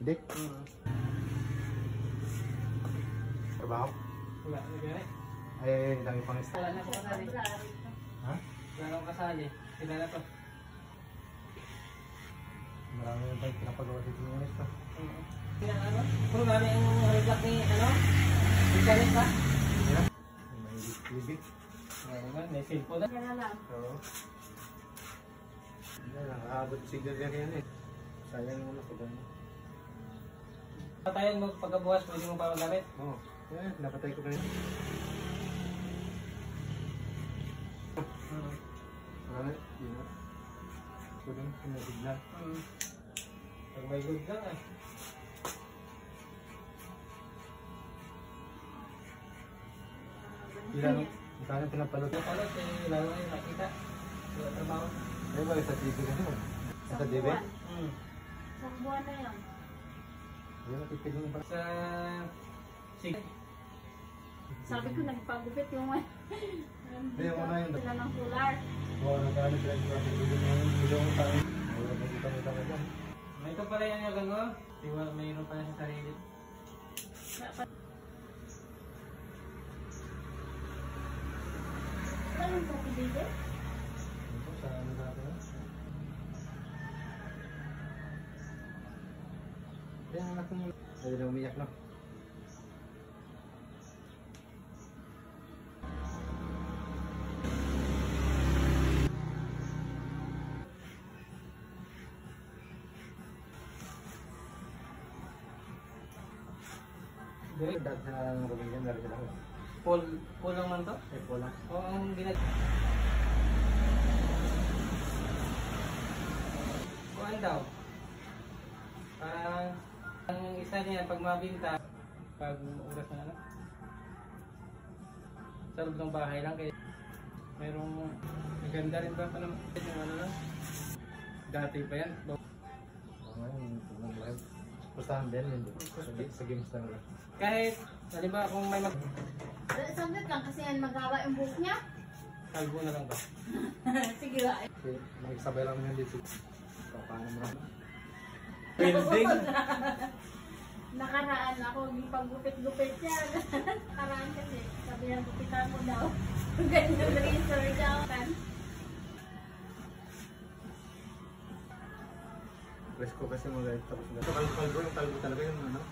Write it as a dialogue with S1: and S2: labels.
S1: Hindi? Trabaho?
S2: Wala, nagkari.
S1: Ay, dami pang isa.
S2: Wala na po kasali.
S1: Ha?
S2: Wala na kasali. Sila na to.
S1: Marami yung tayo pinapagawa dito ng ito.
S2: Ano? Kung namin ang halidak ni ano? Internet ba?
S1: Yeah. May TV.
S2: May cellphone na.
S1: Oo. Nakakabot signal yan eh. Sayang mo na ko doon.
S2: Tayo magpagabukas, pwede mo pa magamit?
S1: Oo. Yeah, napatay ko ganito. Alright, yun na. So doon, pinagiglan.
S2: Pag may good lang eh.
S1: Ilan ang pinapalot?
S2: Yung palot, lalo na yung nakita. Wala trabaho.
S1: Ay ba, sa TV ka naman? Sa TV?
S3: Isang buwan na yan.
S1: Yan, natipid mo pa.
S2: Sa... Sige.
S3: Sabi ko nagpagupit yung
S1: Hindi, yung una yun.
S3: sila ng kular.
S1: Oo, nagkano sila yung video mo tayo. Wala pa dito mo tayo dyan.
S2: May ito pala yan yung gano'n. Diba, mayroon pala sa sarili.
S3: Wala nang kopi dito?
S1: Ito, sa ano natin? Kaya anak mo. Pwede na umiyak na.
S2: Direct.
S1: Dahil sa Romanian, meron sila ako.
S2: Pool lang man to?
S1: Ay, wala.
S2: O ang kuhaan daw. Ang isa niya, pag mabinta, pag oras na ano, sa loob ng bahay lang, kaya mayroong maganda rin ba pa naman yung ano lang. Dati pa yan.
S1: Ngayon, pustahan din yun. Sa games lang lang.
S2: Kahit, halimbawa kung may
S3: Sandot lang kasi yan magawa yung buhok niya.
S2: kalbo na lang ba?
S3: Sige ba?
S1: Kasi makikisabay lang naman dito. So, paano mo lang?
S2: Building!
S3: Nakaraan ako, yung paggupit-gupit niya. Nakaraan kasi, sabi niya, gupitan mo daw. Ganyan rin, sorry daw.
S1: Presko kasi mga tapos na. Ito, kalbo yung kalbo talaga yun, ano?